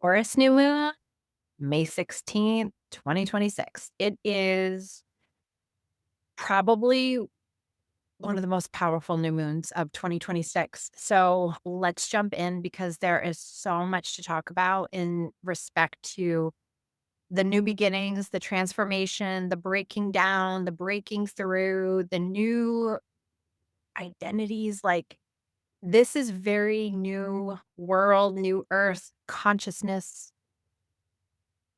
Taurus New Moon, May 16th, 2026. It is probably one of the most powerful new moons of 2026. So let's jump in because there is so much to talk about in respect to the new beginnings, the transformation, the breaking down, the breaking through, the new identities. Like, this is very new world, new earth, consciousness,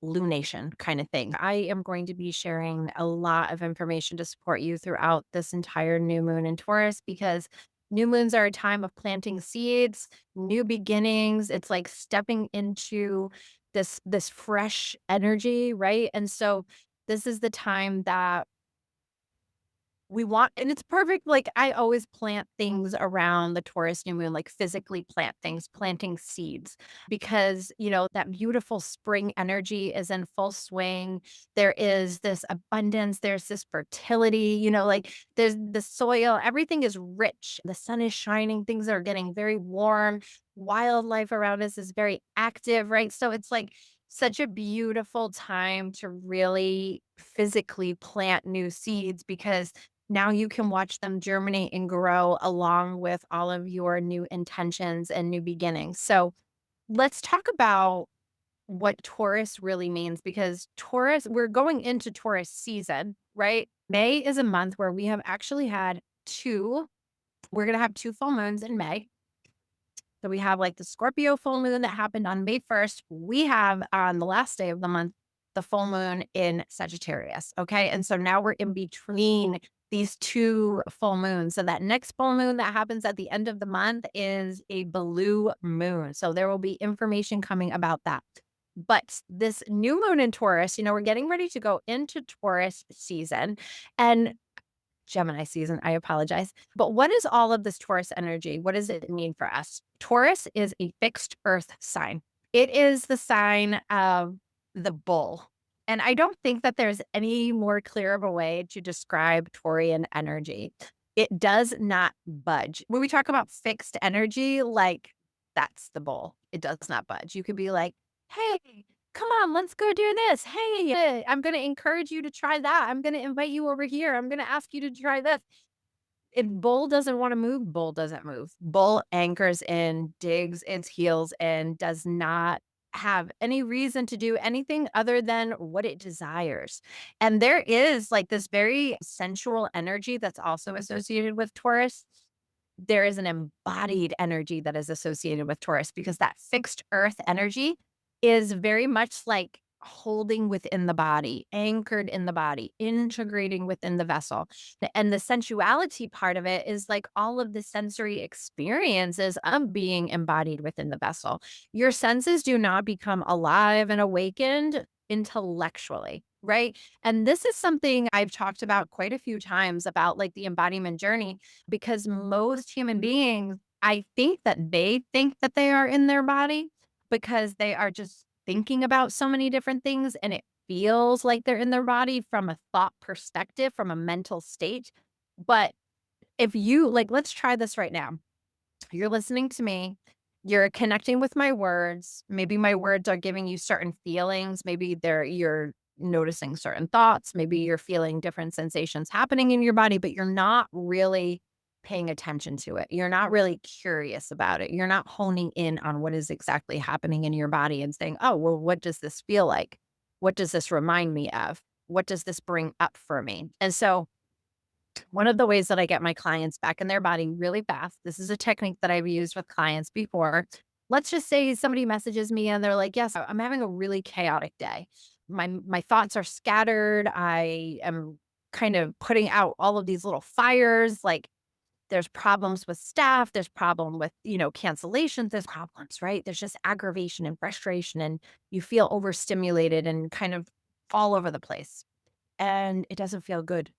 lunation kind of thing. I am going to be sharing a lot of information to support you throughout this entire new moon in Taurus because new moons are a time of planting seeds, new beginnings. It's like stepping into this fresh energy, right? And so this is the time that we want, and it's perfect. Like, I always plant things around the Taurus new moon, like physically plant things, planting seeds, because, that beautiful spring energy is in full swing. There is this abundance, there's this fertility, like there's the soil, everything is rich. The sun is shining, things are getting very warm. Wildlife around us is very active, right? So it's like such a beautiful time to really physically plant new seeds because now you can watch them germinate and grow along with all of your new intentions and new beginnings. So let's talk about what Taurus really means because Taurus, we're going into Taurus season, right? May is a month where we have actually had we're going to have two full moons in May. So we have like the Scorpio full moon that happened on May 1st. We have on the last day of the month, the full moon in Sagittarius. Okay. And so now we're in between these two full moons. So that next full moon that happens at the end of the month is a blue moon. So there will be information coming about that. But this new moon in Taurus, we're getting ready to go into Taurus season. And Gemini season, I apologize. But what is all of this Taurus energy? What does it mean for us? Taurus is a fixed earth sign. It is the sign of the bull. And I don't think that there's any more clear of a way to describe Taurian energy. It does not budge. When we talk about fixed energy, like that's the bull. It does not budge. You could be like, hey, come on, let's go do this. Hey, I'm going to encourage you to try that. I'm going to invite you over here. I'm going to ask you to try this. If bull doesn't want to move, bull doesn't move. Bull anchors in, digs its heels in, does not have any reason to do anything other than what it desires. And there is like this very sensual energy that's also associated with Taurus. There is an embodied energy that is associated with Taurus because that fixed earth energy is very much like holding within the body, anchored in the body, integrating within the vessel. And the sensuality part of it is like all of the sensory experiences of being embodied within the vessel. Your senses do not become alive and awakened intellectually, right? And this is something I've talked about quite a few times about like the embodiment journey because most human beings, I think that they think that they are in their body because they are just thinking about so many different things and it feels like they're in their body from a thought perspective, from a mental state. But if you like, let's try this right now. You're listening to me. You're connecting with my words. Maybe my words are giving you certain feelings. Maybe you're noticing certain thoughts. Maybe you're feeling different sensations happening in your body, but you're not really paying attention to it. You're not really curious about it. You're not honing in on what is exactly happening in your body and saying, oh, well, what does this feel like? What does this remind me of? What does this bring up for me? And so one of the ways that I get my clients back in their body really fast, this is a technique that I've used with clients before. Let's just say somebody messages me and they're like, "Yes, I'm having a really chaotic day. My thoughts are scattered. I am kind of putting out all of these little fires. Like there's problems with staff, there's problem with, cancellations, there's problems, right? There's just aggravation and frustration and you feel overstimulated and kind of all over the place. And it doesn't feel good.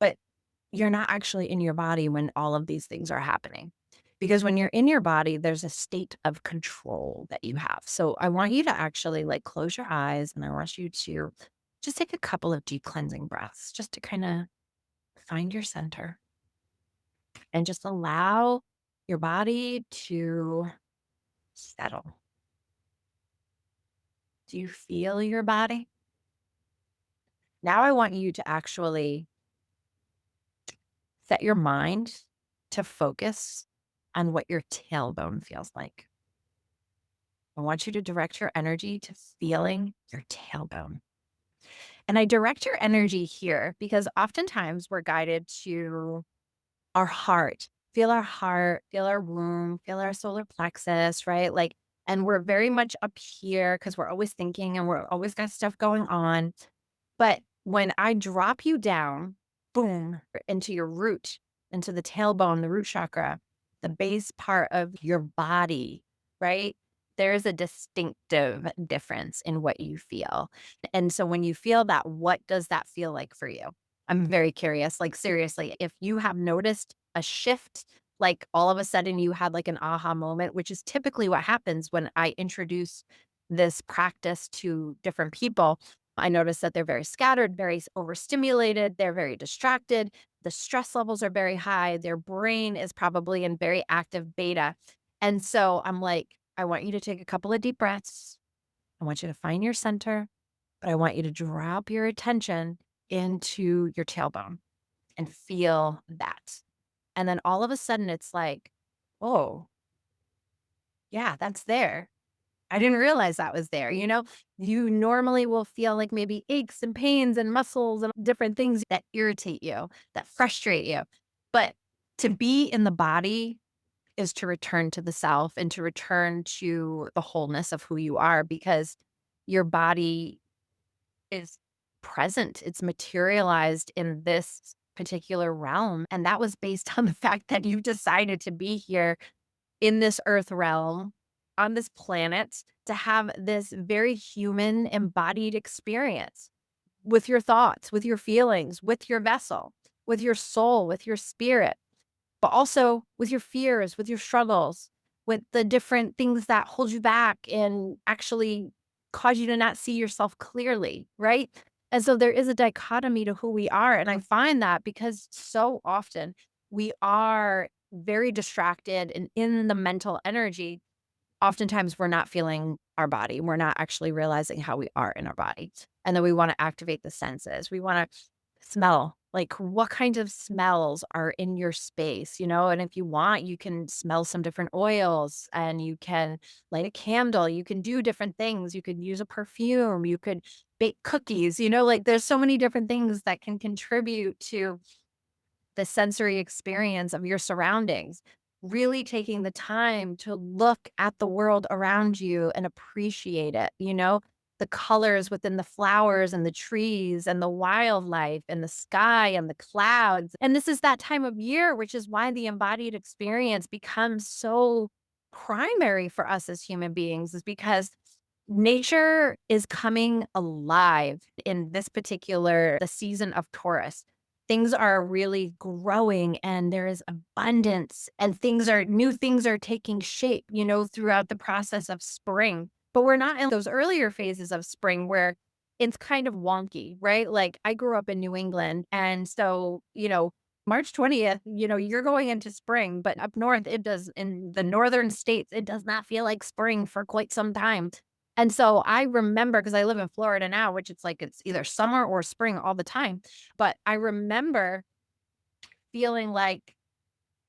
But you're not actually in your body when all of these things are happening. Because when you're in your body, there's a state of control that you have. So I want you to actually like close your eyes and I want you to just take a couple of deep cleansing breaths just to kind of find your center and just allow your body to settle. Do you feel your body? Now I want you to actually set your mind to focus on what your tailbone feels like. I want you to direct your energy to feeling your tailbone. And I direct your energy here because oftentimes we're guided to our heart, feel our womb, feel our solar plexus, right? Like, and we're very much up here because we're always thinking and we're always got stuff going on. But when I drop you down, boom, into your root, into the tailbone, the root chakra, the base part of your body, right? There's a distinctive difference in what you feel. And so when you feel that, what does that feel like for you? I'm very curious. Like, seriously, if you have noticed a shift, like all of a sudden you had like an aha moment, which is typically what happens when I introduce this practice to different people. I notice that they're very scattered, very overstimulated, they're very distracted. The stress levels are very high. Their brain is probably in very active beta. And so I'm like, I want you to take a couple of deep breaths. I want you to find your center, but I want you to drop your attention into your tailbone and feel that. And then all of a sudden it's like, oh, yeah, that's there. I didn't realize that was there, you know? You normally will feel like maybe aches and pains and muscles and different things that irritate you, that frustrate you. But to be in the body is to return to the self and to return to the wholeness of who you are because your body is present. It's materialized in this particular realm. And that was based on the fact that you decided to be here in this earth realm, on this planet, to have this very human embodied experience with your thoughts, with your feelings, with your vessel, with your soul, with your spirit, but also with your fears, with your struggles, with the different things that hold you back and actually cause you to not see yourself clearly, right? And so there is a dichotomy to who we are. And I find that because so often we are very distracted and in the mental energy, oftentimes we're not feeling our body. We're not actually realizing how we are in our body. And then we want to activate the senses. We want to smell, like what kinds of smells are in your space, you know? And if you want, you can smell some different oils and you can light a candle. You can do different things. You could use a perfume. You could bake cookies, you know, like there's so many different things that can contribute to the sensory experience of your surroundings, really taking the time to look at the world around you and appreciate it, you know, the colors within the flowers and the trees and the wildlife and the sky and the clouds. And this is that time of year, which is why the embodied experience becomes so primary for us as human beings, is because nature is coming alive in this particular the season of Taurus. Things are really growing and there is abundance and new things are taking shape, you know, throughout the process of spring. But we're not in those earlier phases of spring where it's kind of wonky, right? Like I grew up in New England. And so, you know, March 20th, you know, you're going into spring, but up north, it does in the northern states, it does not feel like spring for quite some time. And so I remember because I live in Florida now, which it's like it's either summer or spring all the time. But I remember feeling like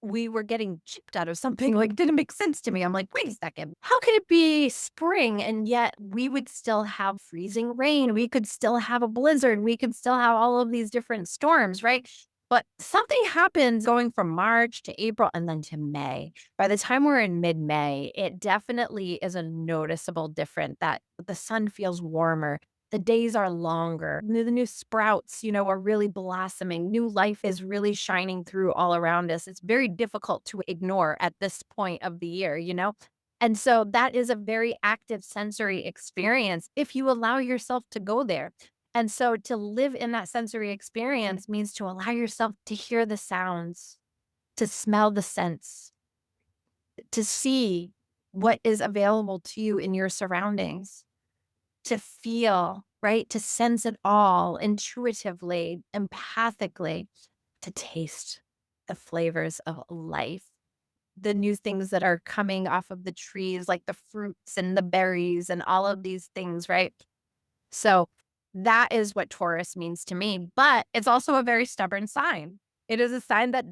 we were getting chipped out of something, like, didn't make sense to me. I'm like, "Wait a second, how could it be spring and yet we would still have freezing rain? We could still have a blizzard. We could still have all of these different storms, right?" But something happens going from March to April and then to May. By the time we're in mid-May, it definitely is a noticeable different that the sun feels warmer. The days are longer. The new sprouts, you know, are really blossoming. New life is really shining through all around us. It's very difficult to ignore at this point of the year, you know? And so that is a very active sensory experience if you allow yourself to go there. And so to live in that sensory experience means to allow yourself to hear the sounds, to smell the scents, to see what is available to you in your surroundings, to feel, right? To sense it all intuitively, empathically, to taste the flavors of life. the new things that are coming off of the trees, like the fruits and the berries and all of these things, right? So that is what Taurus means to me, but it's also a very stubborn sign. It is a sign that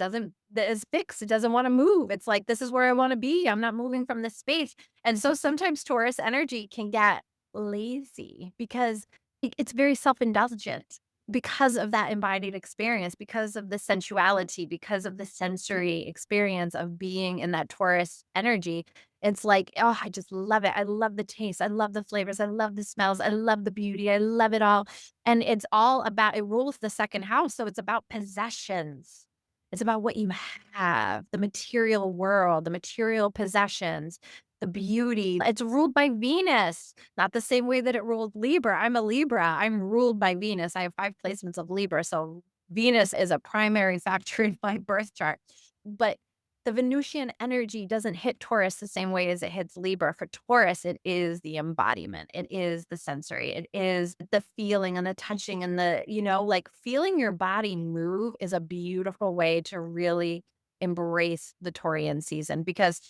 is fixed. It doesn't want to move. It's like, this is where I want to be. I'm not moving from this space. And so sometimes Taurus energy can get lazy because it's very self-indulgent because of that embodied experience, because of the sensuality, because of the sensory experience of being in that Taurus energy. It's like, oh, I just love it. I love the taste. I love the flavors. I love the smells. I love the beauty. I love it all. And it's all about, it rules the second house. So it's about possessions. It's about what you have, the material world, the material possessions, the beauty. It's ruled by Venus, not the same way that it ruled Libra. I'm a Libra. I'm ruled by Venus. I have 5 placements of Libra. So Venus is a primary factor in my birth chart. But the Venusian energy doesn't hit Taurus the same way as it hits Libra. For Taurus, it is the embodiment. It is the sensory. It is the feeling and the touching and the, like feeling your body move is a beautiful way to really embrace the Taurian season because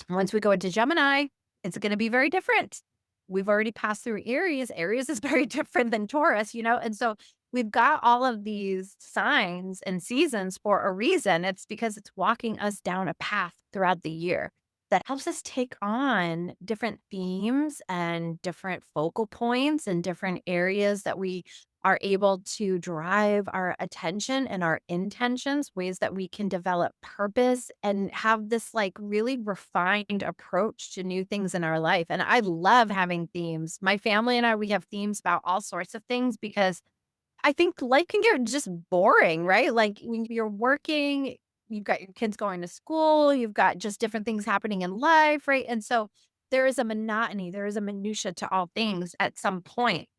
once we go into Gemini, it's going to be very different. We've already passed through Aries. Aries is very different than Taurus, and so we've got all of these signs and seasons for a reason. It's because it's walking us down a path throughout the year that helps us take on different themes and different focal points and different areas that we are able to drive our attention and our intentions, ways that we can develop purpose and have this like really refined approach to new things in our life. And I love having themes. My family and I, we have themes about all sorts of things because I think life can get just boring, right? Like when you're working, you've got your kids going to school, you've got just different things happening in life, right? And so there is a monotony, there is a minutia to all things at some point.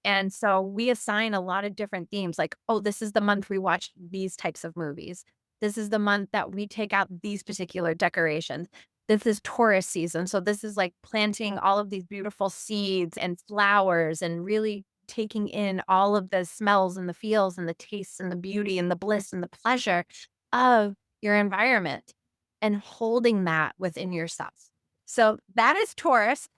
And so we assign a lot of different themes like, oh, this is the month we watch these types of movies. This is the month that we take out these particular decorations. This is Taurus season. So this is like planting all of these beautiful seeds and flowers and really taking in all of the smells and the feels and the tastes and the beauty and the bliss and the pleasure of your environment and holding that within yourself. So that is Taurus.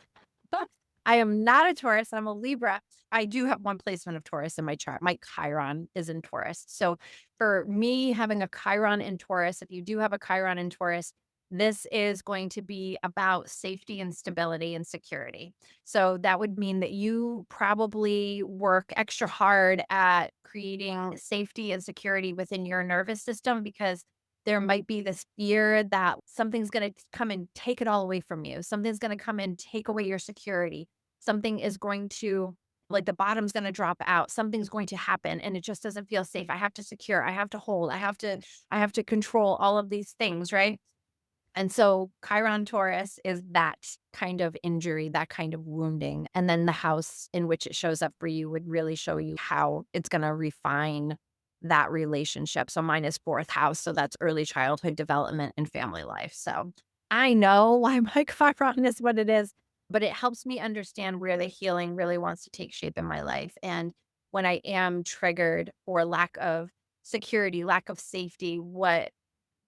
I am not a Taurus, I'm a Libra. I do have one placement of Taurus in my chart. My Chiron is in Taurus. So for me, having a Chiron in Taurus, if you do have a Chiron in Taurus, this is going to be about safety and stability and security. So that would mean that you probably work extra hard at creating safety and security within your nervous system because there might be this fear that something's gonna come and take it all away from you. Something's gonna come and take away your security. Something is going to like, the bottom's gonna drop out. Something's going to happen, and it just doesn't feel safe. I have to secure, I have to hold, I have to control all of these things, right? And so Chiron Taurus is that kind of injury, that kind of wounding. And then the house in which it shows up for you would really show you how it's going to refine that relationship. So mine is fourth house. So that's early childhood development and family life. So I know why my Chiron is what it is, but it helps me understand where the healing really wants to take shape in my life. And when I am triggered or lack of security, lack of safety, what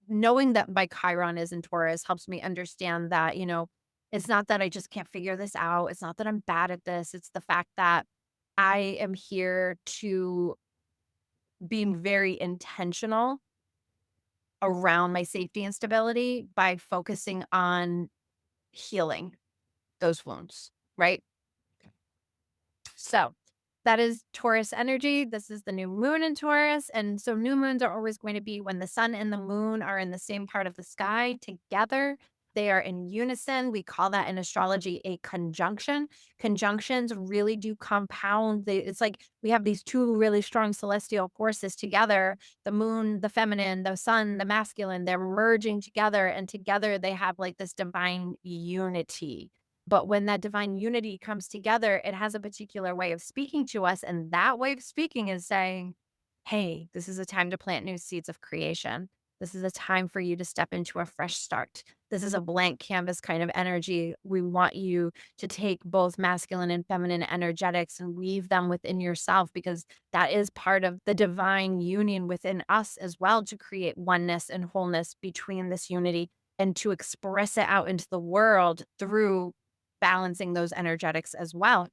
knowing that my Chiron is in Taurus helps me understand that, it's not that I just can't figure this out. It's not that I'm bad at this. It's the fact that I am here to be very intentional around my safety and stability by focusing on healing those wounds, right? So that is Taurus energy. This is the new moon in Taurus. And so new moons are always going to be when the sun and the moon are in the same part of the sky together. They are in unison. We call that in astrology a conjunction. Conjunctions really do compound. It's like we have these two really strong celestial forces together, the moon, the feminine, the sun, the masculine. They're merging together, and together they have like this divine unity. But when that divine unity comes together, it has a particular way of speaking to us. And that way of speaking is saying, hey, this is a time to plant new seeds of creation. This is a time for you to step into a fresh start. This is a blank canvas kind of energy. We want you to take both masculine and feminine energetics and weave them within yourself because that is part of the divine union within us as well to create oneness and wholeness between this unity and to express it out into the world through balancing those energetics as well.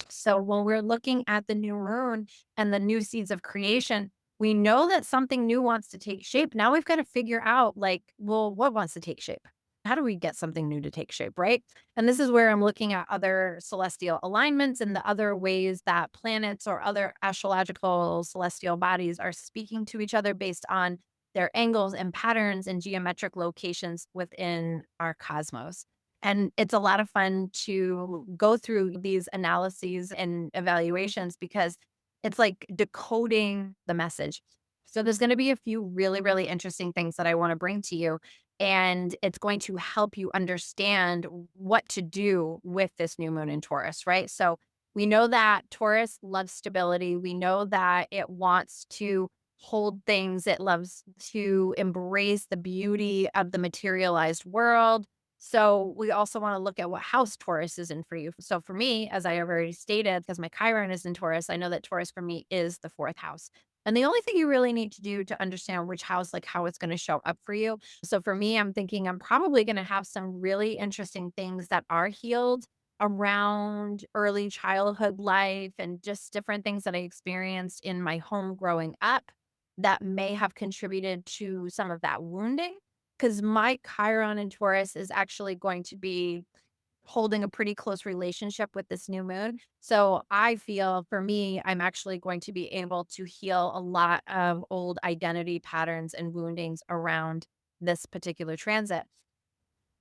So when we're looking at the new moon and the new seeds of creation, we know that something new wants to take shape. Now we've got to figure out, like, well, what wants to take shape? How do we get something new to take shape, right? And this is where I'm looking at other celestial alignments and the other ways that planets or other astrological celestial bodies are speaking to each other based on their angles and patterns and geometric locations within our cosmos. And it's a lot of fun to go through these analyses and evaluations because it's like decoding the message. So there's going to be a few really, really interesting things that I want to bring to you. And it's going to help you understand what to do with this new moon in Taurus, right? So we know that Taurus loves stability. We know that it wants to hold things, it loves to embrace the beauty of the materialized world. So we also want to look at what house Taurus is in for you. So for me, as I have already stated, because my Chiron is in Taurus, I know that Taurus for me is the fourth house. And the only thing you really need to do to understand which house, like how it's going to show up for you. So for me, I'm thinking I'm probably going to have some really interesting things that are healed around early childhood life and just different things that I experienced in my home growing up that may have contributed to some of that wounding. Because my Chiron in Taurus is actually going to be holding a pretty close relationship with this new moon. So I feel for me, I'm actually going to be able to heal a lot of old identity patterns and woundings around this particular transit.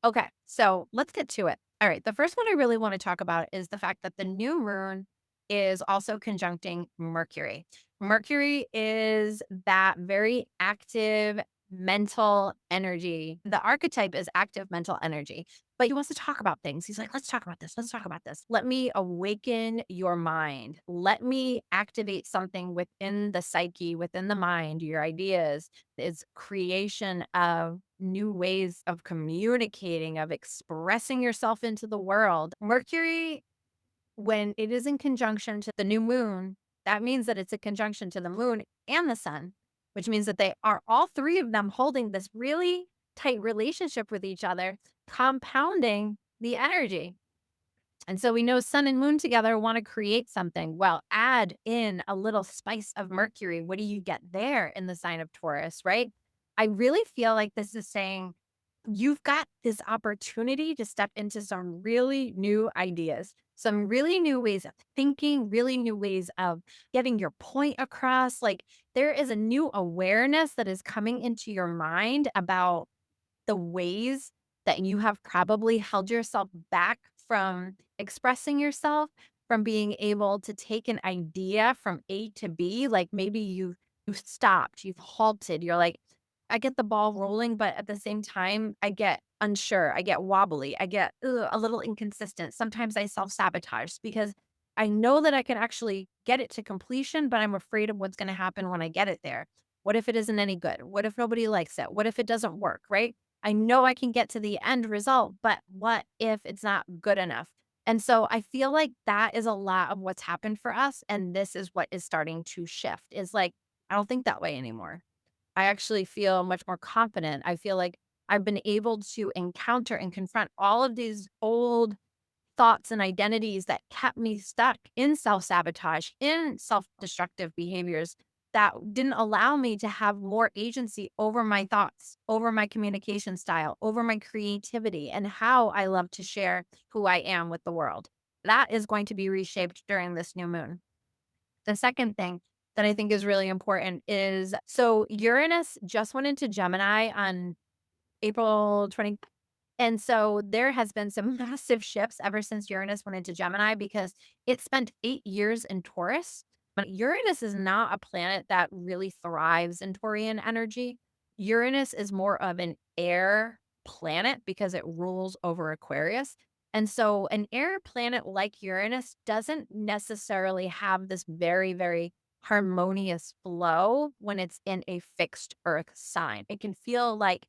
Okay, so let's get to it. All right, the first one I really want to talk about is the fact that the new moon is also conjuncting Mercury. Mercury is that very active mental energy. The archetype is active mental energy, but he wants to talk about things. He's like, let's talk about this. Let's talk about this. Let me awaken your mind. Let me activate something within the psyche, within the mind, your ideas, is creation of new ways of communicating, of expressing yourself into the world. Mercury, when it is in conjunction to the new moon, that means that it's a conjunction to the moon and the sun, which means that they are all three of them holding this really tight relationship with each other, compounding the energy. And so we know sun and moon together want to create something. Well, add in a little spice of Mercury. What do you get there in the sign of Taurus, right? I really feel like this is saying you've got this opportunity to step into some really new ideas, some really new ways of thinking, really new ways of getting your point across. Like there is a new awareness that is coming into your mind about the ways that you have probably held yourself back from expressing yourself, from being able to take an idea from A to B, like maybe you've stopped, you've halted, you're like, I get the ball rolling, but at the same time, I get unsure, I get wobbly, I get a little inconsistent. Sometimes I self-sabotage because I know that I can actually get it to completion, but I'm afraid of what's going to happen when I get it there. What if it isn't any good? What if nobody likes it? What if it doesn't work, right? I know I can get to the end result, but what if it's not good enough? And so I feel like that is a lot of what's happened for us. And this is what is starting to shift is like, I don't think that way anymore. I actually feel much more confident. I feel like I've been able to encounter and confront all of these old thoughts and identities that kept me stuck in self-sabotage, in self-destructive behaviors that didn't allow me to have more agency over my thoughts, over my communication style, over my creativity, and how I love to share who I am with the world. That is going to be reshaped during this new moon. The second thing that I think is really important is so Uranus just went into Gemini on April 20, and so there has been some massive shifts ever since Uranus went into Gemini because it spent 8 years in Taurus. But Uranus is not a planet that really thrives in Taurian energy. Uranus is more of an air planet because it rules over Aquarius. And so an air planet like Uranus doesn't necessarily have this very, very harmonious flow when it's in a fixed earth sign. It can feel like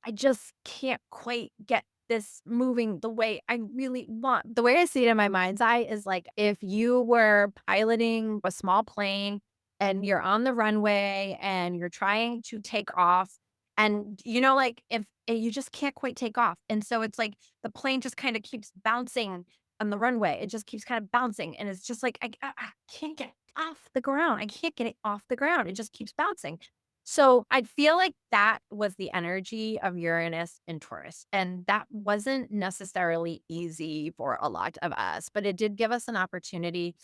I just can't quite get this moving the way I really want. The way I see it in my mind's eye is like if you were piloting a small plane and you're on the runway and you're trying to take off and like if you just can't quite take off. And so it's like the plane just kind of keeps bouncing on the runway. It just keeps kind of bouncing and it's just like I can't get off the ground. I can't get it off the ground. It just keeps bouncing. So I feel like that was the energy of Uranus and Taurus. And that wasn't necessarily easy for a lot of us, but it did give us an opportunity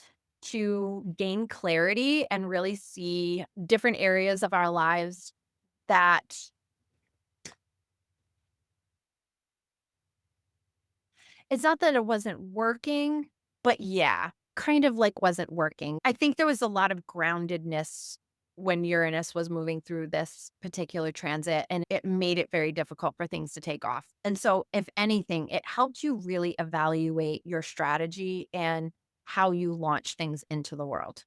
to gain clarity and really see different areas of our lives that it's not that it wasn't working, but yeah, kind of like wasn't working. I think there was a lot of groundedness when Uranus was moving through this particular transit, and it made it very difficult for things to take off. And so, if anything, it helped you really evaluate your strategy and how you launch things into the world.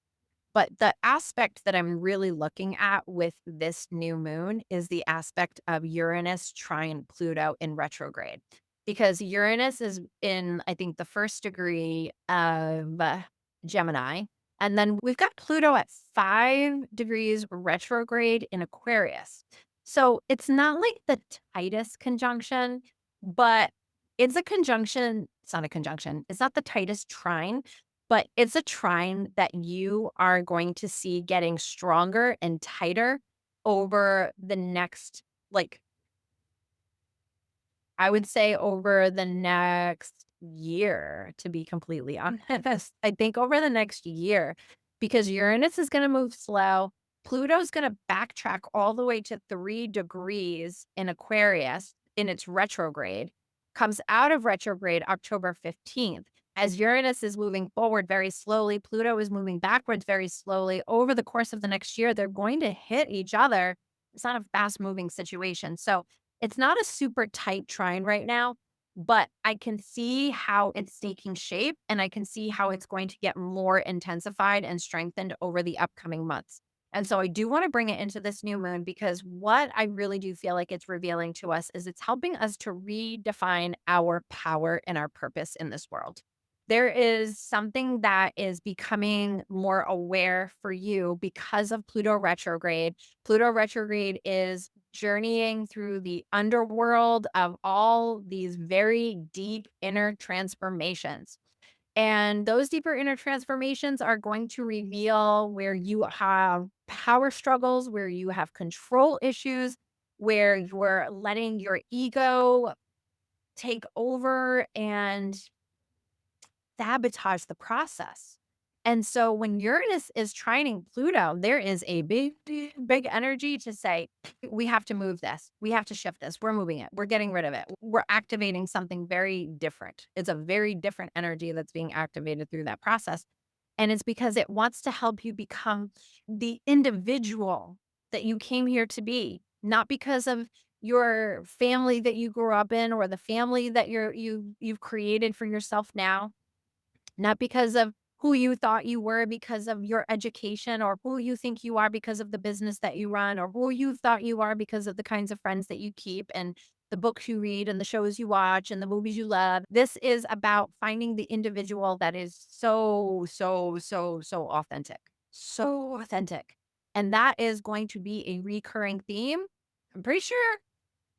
But the aspect that I'm really looking at with this new moon is the aspect of Uranus trine Pluto in retrograde. Because Uranus is in, I think, the first degree of Gemini. And then we've got Pluto at 5 degrees retrograde in Aquarius. So it's not like the tightest conjunction, but it's a conjunction. It's not a conjunction. It's not the tightest trine, but it's a trine that you are going to see getting stronger and tighter over the next, like, I would say over the next year, to be completely honest. I think over the next year, because Uranus is going to move slow. Pluto's going to backtrack all the way to 3 degrees in Aquarius in its retrograde, comes out of retrograde October 15th. As Uranus is moving forward very slowly, Pluto is moving backwards very slowly. Over the course of the next year, they're going to hit each other. It's not a fast moving situation. So it's not a super tight trine right now, but I can see how it's taking shape and I can see how it's going to get more intensified and strengthened over the upcoming months. And so I do want to bring it into this new moon because what I really do feel like it's revealing to us is it's helping us to redefine our power and our purpose in this world. There is something that is becoming more aware for you because of Pluto retrograde. Pluto retrograde is journeying through the underworld of all these very deep inner transformations. And those deeper inner transformations are going to reveal where you have power struggles, where you have control issues, where you're letting your ego take over and sabotage the process. And so when Uranus is trining Pluto, there is a big energy to say, we have to move this. We have to shift this. We're moving it. We're getting rid of it. We're activating something very different. It's a very different energy that's being activated through that process. And it's because it wants to help you become the individual that you came here to be, not because of your family that you grew up in or the family that you've created for yourself now, not because of who you thought you were because of your education or who you think you are because of the business that you run or who you thought you are because of the kinds of friends that you keep and the books you read and the shows you watch and the movies you love. This is about finding the individual that is so authentic. So authentic. And that is going to be a recurring theme. I'm pretty sure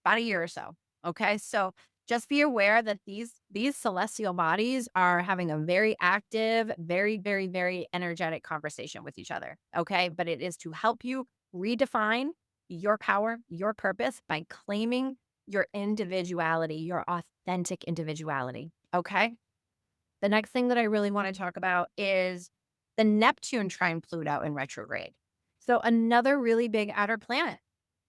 about a year or so. Okay. So just be aware that these celestial bodies are having a very active, very energetic conversation with each other. Okay. But it is to help you redefine your power, your purpose by claiming your individuality, your authentic individuality. Okay. The next thing that I really want to talk about is the Neptune trine Pluto in retrograde. So another really big outer planet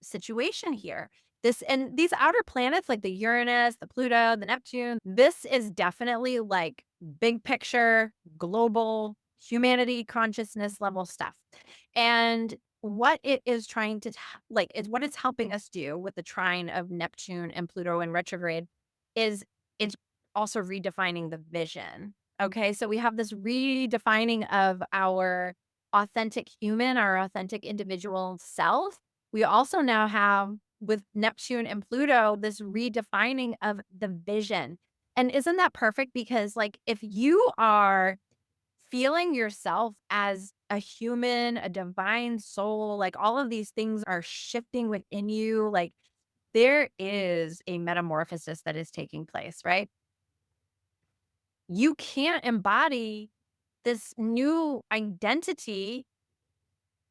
situation here. This and these outer planets like the Uranus, the Pluto, the Neptune, this is definitely like big picture, global, humanity consciousness level stuff. And what it is trying to like is what it's helping us do with the trine of Neptune and Pluto in retrograde is it's also redefining the vision. Okay, so we have this redefining of our authentic human, our authentic individual self, we also now have with Neptune and Pluto this redefining of the vision. And isn't that perfect? Because, like, if you are feeling yourself as a human, a divine soul, like all of these things are shifting within you, like there is a metamorphosis that is taking place, right? You can't embody this new identity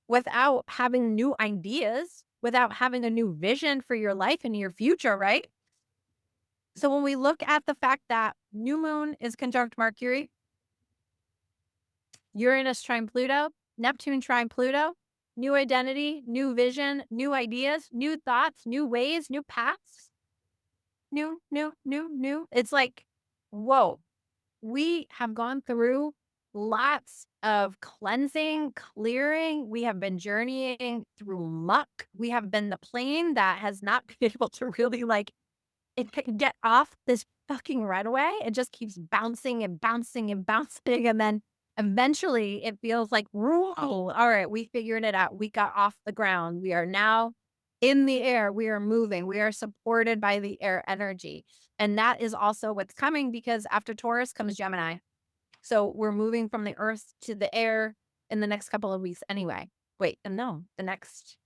without having new ideas, without having a new vision for your life and your future, right? So when we look at the fact that new moon is conjunct Mercury, Uranus trine Pluto, Neptune trine Pluto, new identity, new vision, new ideas, new thoughts, new ways, new paths, new. It's like, whoa, we have gone through lots of cleansing, clearing. We have been journeying through muck. We have been the plane that has not been able to really like it can get off this fucking runway. It just keeps bouncing and bouncing and bouncing, and then eventually it feels like, "Whoa, all right, we figured it out. We got off the ground. We are now in the air. We are moving. We are supported by the air energy." And that is also what's coming because after Taurus comes Gemini. So we're moving from the earth to the air in the next couple of weeks anyway. Wait, no, the next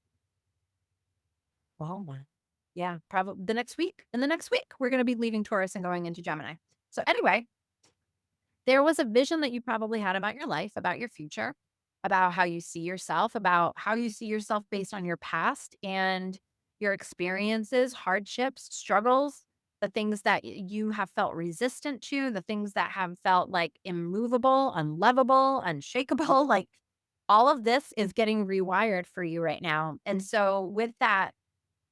well, yeah, probably the next week. In the next week, we're gonna be leaving Taurus and going into Gemini. So anyway, there was a vision that you probably had about your life, about your future, about how you see yourself, about how you see yourself based on your past and your experiences, hardships, struggles, the things that you have felt resistant to, the things that have felt like immovable, unlovable, unshakable. Like all of this is getting rewired for you right now. And so, with that,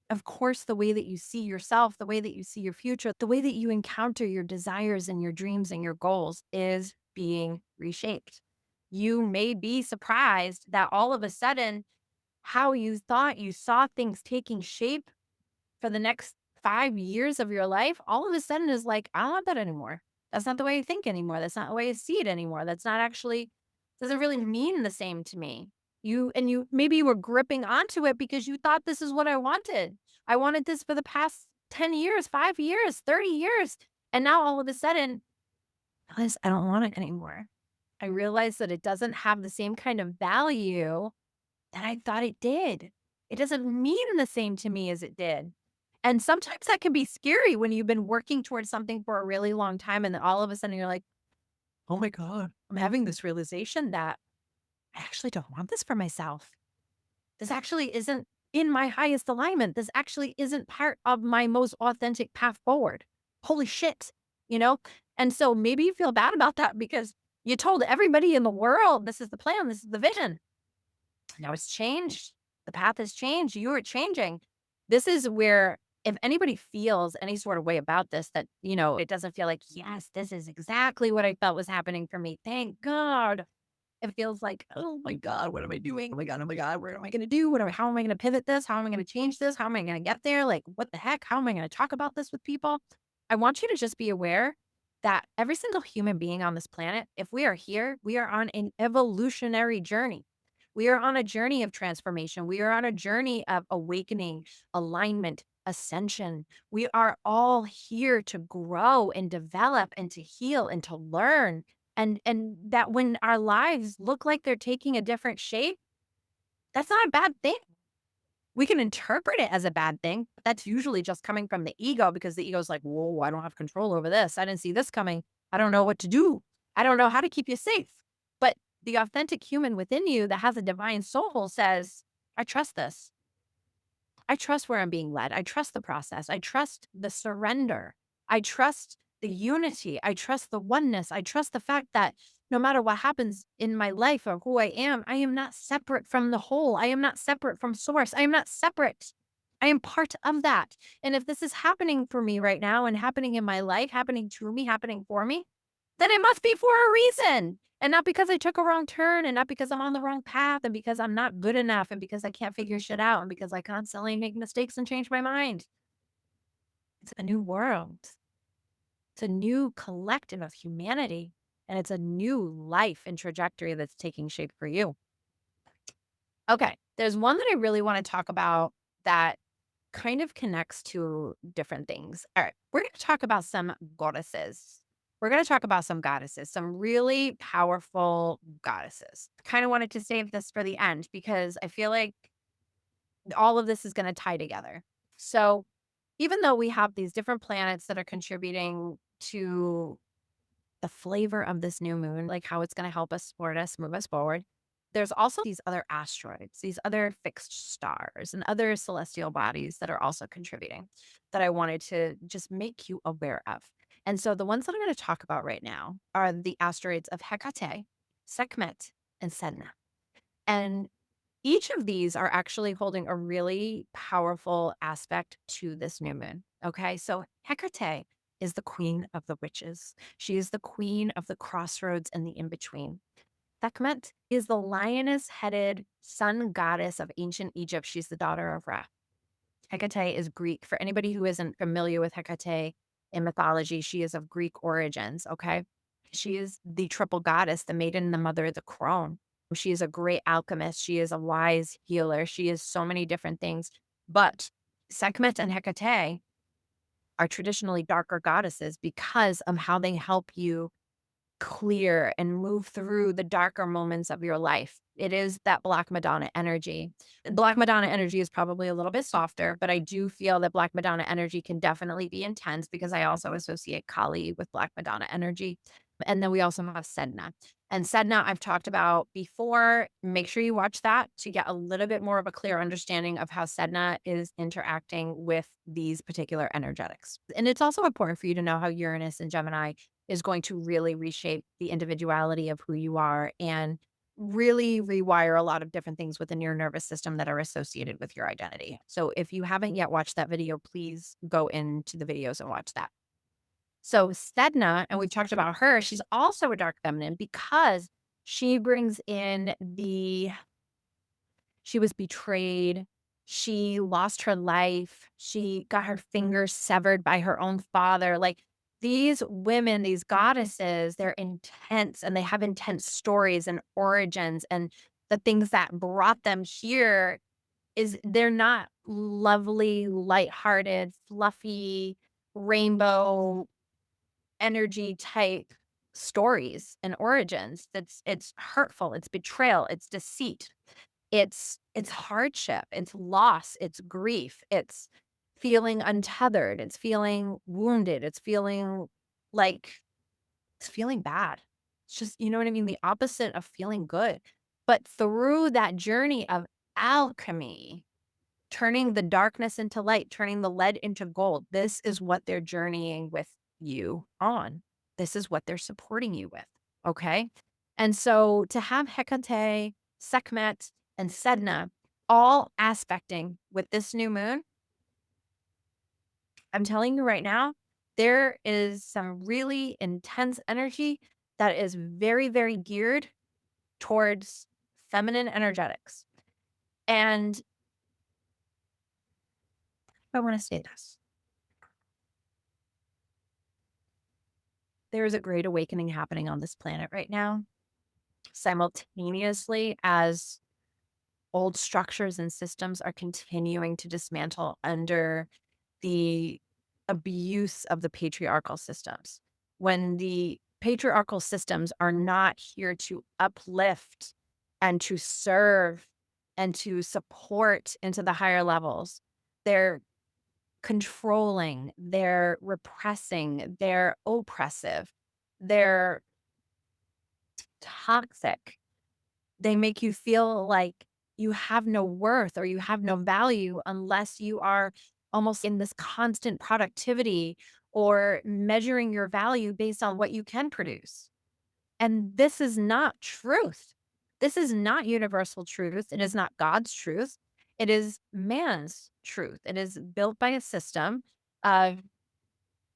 of course, the way that you see yourself, the way that you see your future, the way that you encounter your desires and your dreams and your goals is being reshaped. You may be surprised that all of a sudden, how you thought you saw things taking shape for the next 5 years of your life, all of a sudden is like, I don't want that anymore. That's not the way I think anymore. That's not the way I see it anymore. That's not actually, doesn't really mean the same to me. You maybe you were gripping onto it because you thought this is what I wanted. I wanted this for the past 10 years, 5 years, 30 years. And now all of a sudden, realize I don't want it anymore. I realize that it doesn't have the same kind of value that I thought it did. It doesn't mean the same to me as it did. And sometimes that can be scary when you've been working towards something for a really long time and then all of a sudden you're like, oh my God, I'm having this realization that I actually don't want this for myself. This actually isn't in my highest alignment. This actually isn't part of my most authentic path forward. Holy shit, you know? And so maybe you feel bad about that because you told everybody in the world, this is the plan, this is the vision. Now it's changed. The path has changed. You are changing. This is where if anybody feels any sort of way about this, that, it doesn't feel like, yes, this is exactly what I felt was happening for me. Thank God. It feels like, oh my God, what am I doing? Oh my God, what am I going to do? How am I going to pivot this? How am I going to change this? How am I going to get there? Like, what the heck? How am I going to talk about this with people? I want you to just be aware that every single human being on this planet, if we are here, we are on an evolutionary journey. We are on a journey of transformation. We are on a journey of awakening, alignment, ascension. We are all here to grow and develop and to heal and to learn. And that when our lives look like they're taking a different shape, that's not a bad thing. We can interpret it as a bad thing, but that's usually just coming from the ego because the ego's like, whoa, I don't have control over this. I didn't see this coming. I don't know what to do. I don't know how to keep you safe. But the authentic human within you that has a divine soul says, I trust this. I trust where I'm being led. I trust the process. I trust the surrender. I trust the unity. I trust the oneness. I trust the fact that no matter what happens in my life or who I am not separate from the whole. I am not separate from source. I am not separate. I am part of that. And if this is happening for me right now and happening in my life, happening to me, happening for me, then it must be for a reason. And not because I took a wrong turn and not because I'm on the wrong path and because I'm not good enough and because I can't figure shit out and because I constantly make mistakes and change my mind. It's a new world. It's a new collective of humanity. And it's a new life and trajectory that's taking shape for you. Okay, there's one that I really wanna talk about that kind of connects to different things. All right, we're gonna talk about some goddesses. We're gonna talk about some goddesses, some really powerful goddesses. Kind of wanted to save this for the end because I feel like all of this is gonna tie together. So, even though we have these different planets that are contributing to the flavor of this new moon, like how it's gonna help us, support us, move us forward. There's also these other asteroids, these other fixed stars, and other celestial bodies that are also contributing that I wanted to just make you aware of. And so the ones that I'm going to talk about right now are the asteroids of Hecate, Sekhmet, and Sedna. And each of these are actually holding a really powerful aspect to this new moon. Okay. So Hecate is the queen of the witches. She is the queen of the crossroads and the in between. Sekhmet is the lioness headed sun goddess of ancient Egypt. She's the daughter of Ra. Hecate is Greek. For anybody who isn't familiar with Hecate in mythology, she is of Greek origins. Okay. She is the triple goddess, the maiden, the mother, the crone. She is a great alchemist. She is a wise healer. She is so many different things. But Sekhmet and Hecate are traditionally darker goddesses because of how they help you clear and move through the darker moments of your life. It is that Black Madonna energy. Black Madonna energy is probably a little bit softer, but I do feel that Black Madonna energy can definitely be intense because I also associate Kali with Black Madonna energy. And then we also have Sedna. And Sedna, I've talked about before. Make sure you watch that to get a little bit more of a clear understanding of how Sedna is interacting with these particular energetics. And it's also important for you to know how Uranus and Gemini is going to really reshape the individuality of who you are and really rewire a lot of different things within your nervous system that are associated with your identity. So if you haven't yet watched that video, please go into the videos and watch that. So Sedna, and we've talked about her, she's also a dark feminine because she brings in she was betrayed. She lost her life. She got her fingers severed by her own father. Like these women, these goddesses, they're intense and they have intense stories and origins. And the things that brought them here is they're not lovely, lighthearted, fluffy, rainbow energy type stories and origins. It's hurtful, it's betrayal, it's deceit, it's hardship, it's loss, it's grief, it's feeling untethered, it's feeling wounded, like it's feeling bad. It's just, you know what I mean? The opposite of feeling good. But through that journey of alchemy, turning the darkness into light, turning the lead into gold, this is what they're journeying with you on. This is what they're supporting you with. Okay. And so to have Hecate, Sekhmet, and Sedna all aspecting with this new moon, I'm telling you right now, there is some really intense energy that is very, very geared towards feminine energetics. And I want to say this. There is a great awakening happening on this planet right now, simultaneously as old structures and systems are continuing to dismantle under the abuse of the patriarchal systems. When the patriarchal systems are not here to uplift and to serve and to support into the higher levels, they're controlling, they're repressing, they're oppressive, they're toxic. They make you feel like you have no worth or you have no value unless you are almost in this constant productivity or measuring your value based on what you can produce. And this is not truth. This is not universal truth. It is not God's truth. It is man's truth. It is built by a system of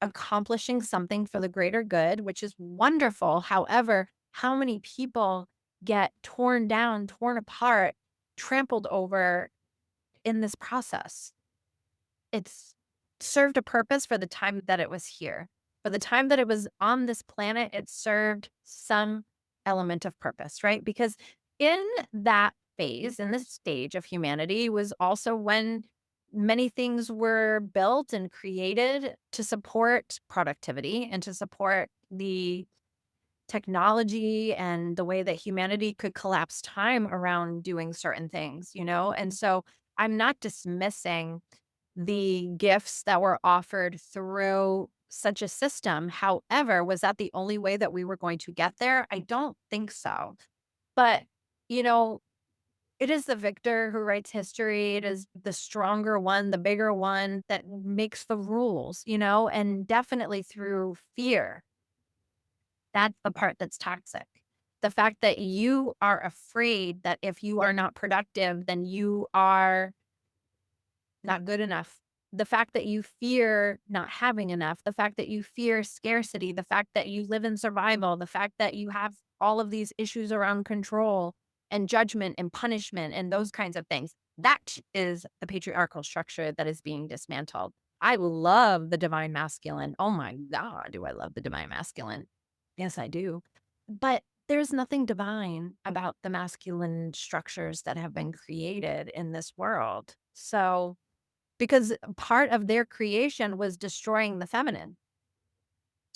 accomplishing something for the greater good, which is wonderful. However, how many people get torn down, torn apart, trampled over in this process? It's served a purpose for the time that it was here. For the time that it was on this planet, it served some element of purpose, right? Because in that phase in this stage of humanity was also when many things were built and created to support productivity and to support the technology and the way that humanity could collapse time around doing certain things, you know? And so I'm not dismissing the gifts that were offered through such a system. However, was that the only way that we were going to get there? I don't think so. But, you know, it is the victor who writes history. It is the stronger one, the bigger one that makes the rules, you know, and definitely through fear. That's the part that's toxic. The fact that you are afraid that if you are not productive, then you are not good enough. The fact that you fear not having enough, the fact that you fear scarcity, the fact that you live in survival, the fact that you have all of these issues around control and judgment and punishment and those kinds of things. That is the patriarchal structure that is being dismantled. I love the divine masculine. Oh my God, do I love the divine masculine? Yes, I do. But there's nothing divine about the masculine structures that have been created in this world. So, because part of their creation was destroying the feminine.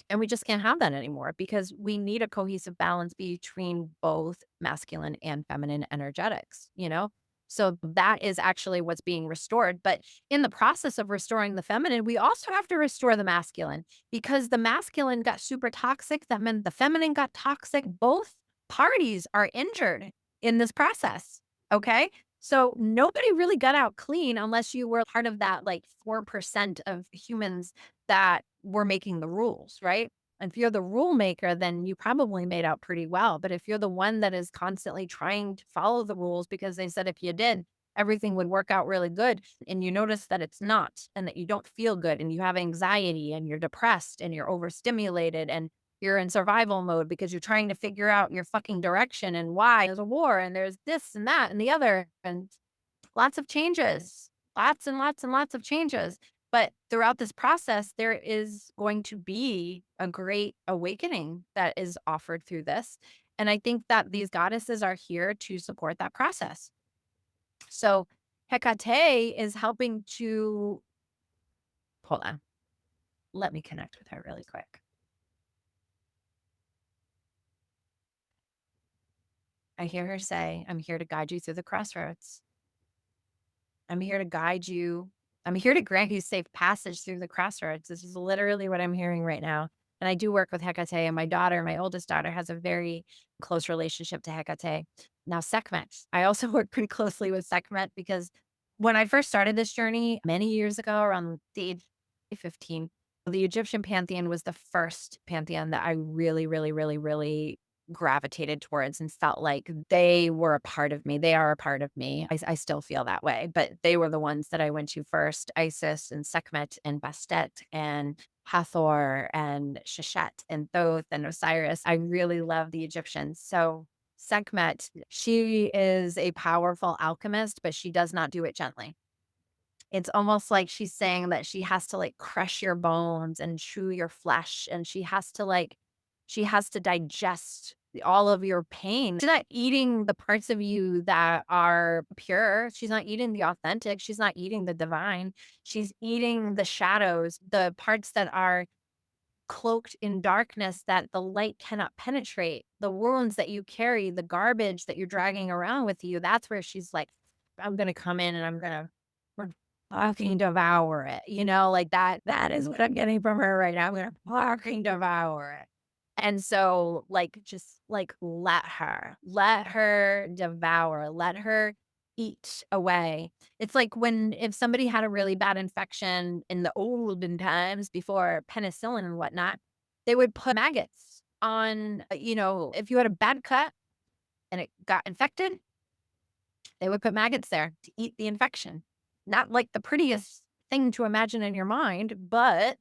And we just can't have that anymore because we need a cohesive balance between both masculine and feminine energetics, you know? So that is actually what's being restored. But in the process of restoring the feminine, we also have to restore the masculine because the masculine got super toxic. That meant the feminine got toxic. Both parties are injured in this process. Okay. So nobody really got out clean unless you were part of that like 4% of humans that were making the rules, right? And if you're the rule maker, then you probably made out pretty well. But if you're the one that is constantly trying to follow the rules because they said if you did, everything would work out really good, and you notice that it's not, and that you don't feel good, and you have anxiety, and you're depressed, and you're overstimulated, and you're in survival mode because you're trying to figure out your fucking direction and why there's a war and there's this and that and the other. And lots of changes, lots and lots and lots of changes. But throughout this process, there is going to be a great awakening that is offered through this. And I think that these goddesses are here to support that process. So Hecate is helping to hold on. Let me connect with her really quick. I hear her say, I'm here to guide you through the crossroads. I'm here to guide you. I'm here to grant you safe passage through the crossroads. This is literally what I'm hearing right now. And I do work with Hecate, and my daughter, my oldest daughter, has a very close relationship to Hecate. Now, Sekhmet, I also work pretty closely with Sekhmet because when I first started this journey many years ago, around the age of 15, the Egyptian pantheon was the first pantheon that I really, really, really, really gravitated towards and felt like they were a part of me. They are a part of me. I still feel that way, but they were the ones that I went to first. Isis and Sekhmet and Bastet and Hathor and Sheshet and Thoth and Osiris. I really love the Egyptians. So Sekhmet, she is a powerful alchemist, but she does not do it gently. It's almost like she's saying that she has to, like, crush your bones and chew your flesh, and she has to digest all of your pain. She's not eating the parts of you that are pure. She's not eating the authentic. She's not eating the divine. She's eating the shadows, the parts that are cloaked in darkness that the light cannot penetrate, the wounds that you carry, the garbage that you're dragging around with you. That's where she's like, I'm gonna come in and I'm gonna fucking devour it. You know, like that is what I'm getting from her right now. I'm gonna fucking devour it. And so, like, just like let her devour, let her eat away. It's like when if somebody had a really bad infection in the olden times before penicillin and whatnot, they would put maggots on, you know, if you had a bad cut and it got infected, they would put maggots there to eat the infection. Not like the prettiest thing to imagine in your mind, but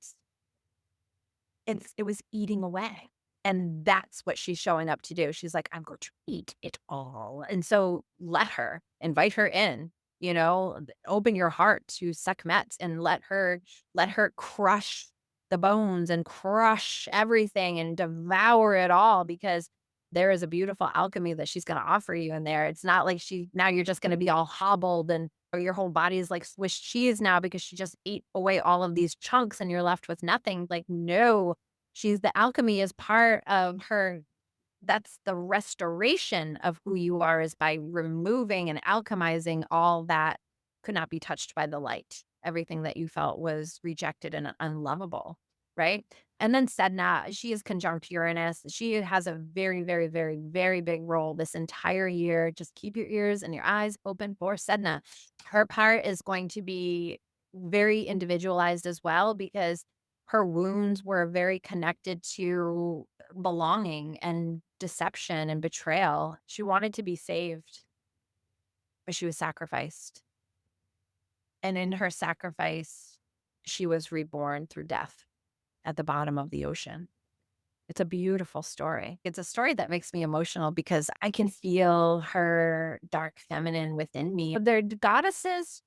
it was eating away. And that's what she's showing up to do. She's like, "I'm going to eat it all." And so let her, invite her in, you know, open your heart to Sekhmet and let her crush the bones and crush everything and devour it all because there is a beautiful alchemy that she's gonna offer you in there. It's not like now you're just gonna be all hobbled and or your whole body is like Swiss cheese now because she just ate away all of these chunks and you're left with nothing. Like, no, the alchemy is part of her. That's the restoration of who you are, is by removing and alchemizing all that could not be touched by the light. Everything that you felt was rejected and unlovable, right? And then Sedna, she is conjunct Uranus. She has a very, very, very, very big role this entire year. Just keep your ears and your eyes open for Sedna. Her part is going to be very individualized as well because her wounds were very connected to belonging and deception and betrayal. She wanted to be saved, but she was sacrificed. And in her sacrifice, she was reborn through death at the bottom of the ocean. It's a beautiful story. It's a story that makes me emotional because I can feel her dark feminine within me. They're goddesses,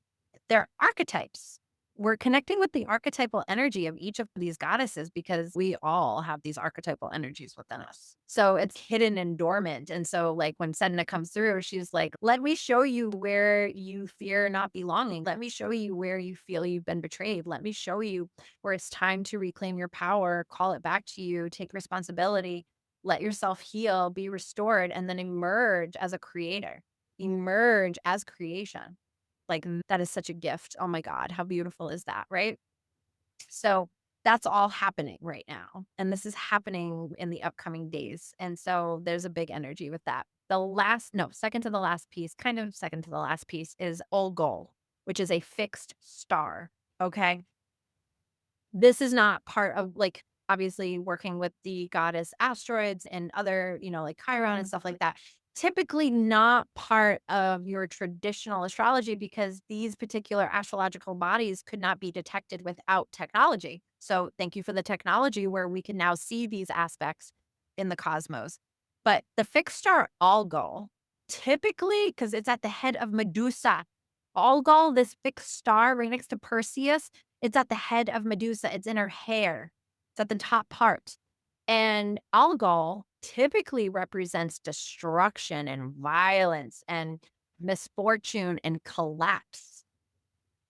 they're archetypes. We're connecting with the archetypal energy of each of these goddesses because we all have these archetypal energies within us. So it's hidden and dormant. And so, like, when Sedna comes through, she's like, let me show you where you fear not belonging. Let me show you where you feel you've been betrayed. Let me show you where it's time to reclaim your power, call it back to you, take responsibility, let yourself heal, be restored, and then emerge as a creator, emerge as creation. Like, that is such a gift. Oh my God, how beautiful is that, right? So that's all happening right now. And this is happening in the upcoming days. And so there's a big energy with that. The last, no, second to the last piece, kind of second to the last piece is Olgol, which is a fixed star. Okay. This is not part of, like, obviously working with the goddess asteroids and other, like Chiron and stuff like that. Typically not part of your traditional astrology because these particular astrological bodies could not be detected without technology. So thank you for the technology where we can now see these aspects in the cosmos. But the fixed star Algol, typically, because it's at the head of Medusa, Algol, this fixed star right next to Perseus, it's at the head of Medusa, it's in her hair. It's at the top part. And Algol typically represents destruction and violence and misfortune and collapse.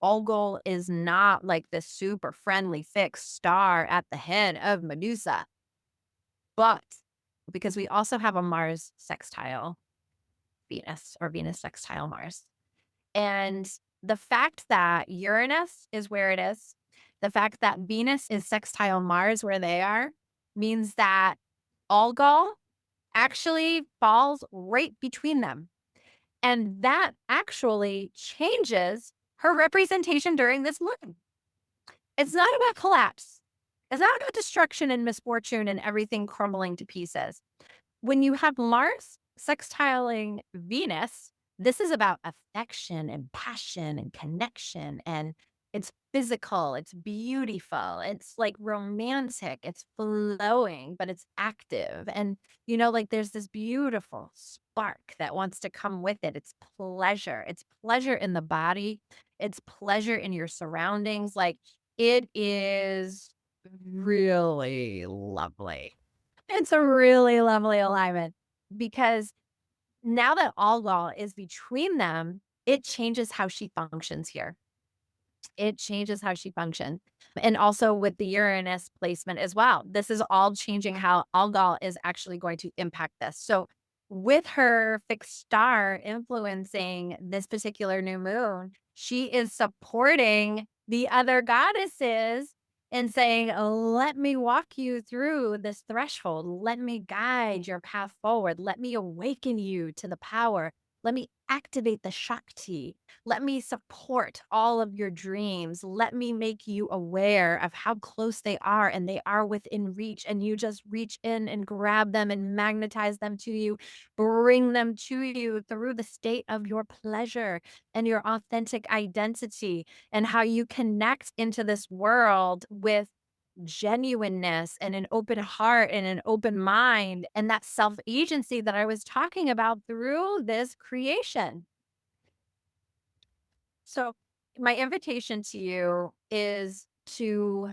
Algol is not like this super friendly fixed star at the head of Medusa. But because we also have a Mars sextile Venus, or Venus sextile Mars. And the fact that Uranus is where it is, the fact that Venus is sextile Mars where they are, means that Algol actually falls right between them. And that actually changes her representation during this moon. It's not about collapse. It's not about destruction and misfortune and everything crumbling to pieces. When you have Mars sextiling Venus, this is about affection and passion and connection. And it's physical, it's beautiful, it's like romantic, it's flowing, but it's active. And, like, there's this beautiful spark that wants to come with it. It's pleasure in the body, it's pleasure in your surroundings. Like, it is really lovely. It's a really lovely alignment because now that Algol is between them, it changes how she functions here. It changes how she functions. And also with the Uranus placement as well. This is all changing how Algol is actually going to impact this. So with her fixed star influencing this particular new moon, she is supporting the other goddesses and saying, let me walk you through this threshold. Let me guide your path forward. Let me awaken you to the power. Let me activate the Shakti. Let me support all of your dreams. Let me make you aware of how close they are and they are within reach. And you just reach in and grab them and magnetize them to you, bring them to you through the state of your pleasure and your authentic identity, and how you connect into this world with genuineness and an open heart and an open mind and that self agency that I was talking about through this creation. So, my invitation to you is to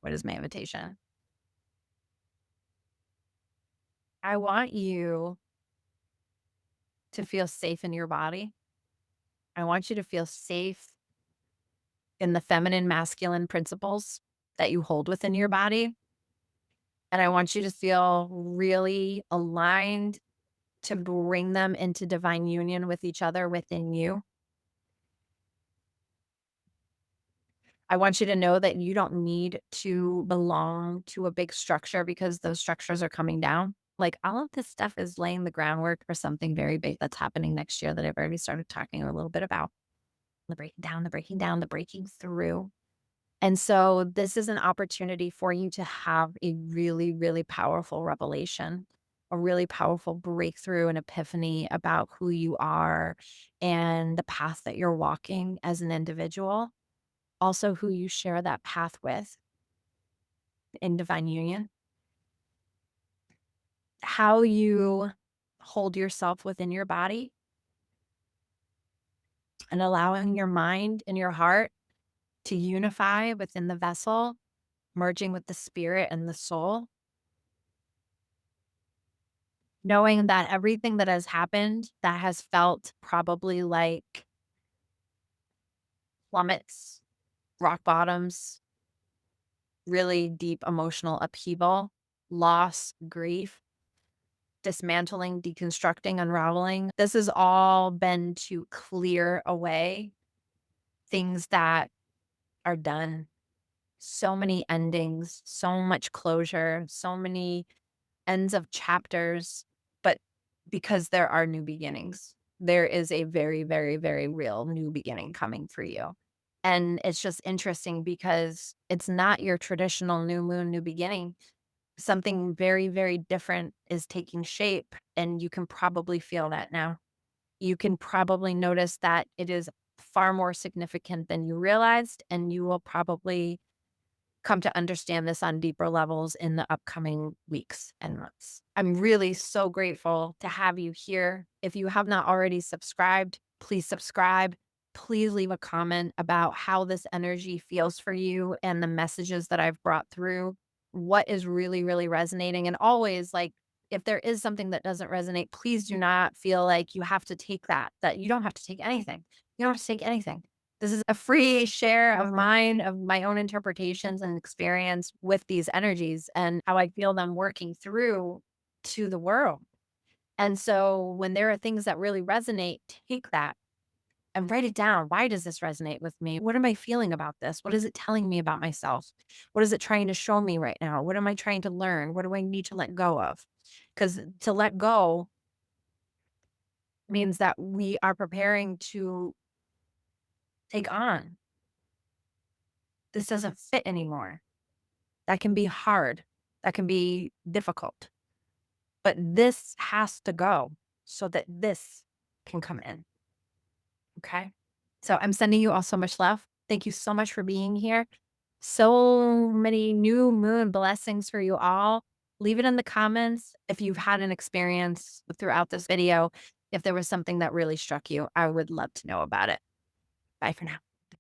what is my invitation? I want you to feel safe in your body. I want you to feel safe in the feminine, masculine principles that you hold within your body. And I want you to feel really aligned to bring them into divine union with each other within you. I want you to know that you don't need to belong to a big structure because those structures are coming down. Like all of this stuff is laying the groundwork for something very big that's happening next year that I've already started talking a little bit about. The breaking down, the breaking down, the breaking through. And so this is an opportunity for you to have a really, really powerful revelation, a really powerful breakthrough and epiphany about who you are and the path that you're walking as an individual. Also, who you share that path with in divine union, how you hold yourself within your body and allowing your mind and your heart to unify within the vessel, merging with the spirit and the soul, knowing that everything that has happened that has felt probably like plummets, rock bottoms, really deep emotional upheaval, loss, grief, dismantling, deconstructing, unraveling. This has all been to clear away things that are done. So many endings, so much closure, so many ends of chapters, but because there are new beginnings, there is a very, very, very real new beginning coming for you. And it's just interesting because it's not your traditional new moon, new beginning. Something very, very different is taking shape, and you can probably feel that now. You can probably notice that it is far more significant than you realized, and you will probably come to understand this on deeper levels in the upcoming weeks and months. I'm really so grateful to have you here. If you have not already subscribed, please subscribe. Please leave a comment about how this energy feels for you and the messages that I've brought through. What is really, really resonating? And always, like, if there is something that doesn't resonate, please do not feel like you have to take that you don't have to take anything. You don't have to take anything. This is a free share of mine, of my own interpretations and experience with these energies and how I feel them working through to the world. And so when there are things that really resonate, take that and write it down. Why does this resonate with me? What am I feeling about this? What is it telling me about myself? What is it trying to show me right now? What am I trying to learn? What do I need to let go of? Because to let go means that we are preparing to take on. This doesn't fit anymore. That can be hard. That can be difficult. But this has to go so that this can come in. Okay. So I'm sending you all so much love. Thank you so much for being here. So many new moon blessings for you all. Leave it in the comments if you've had an experience throughout this video. If there was something that really struck you, I would love to know about it. Bye for now.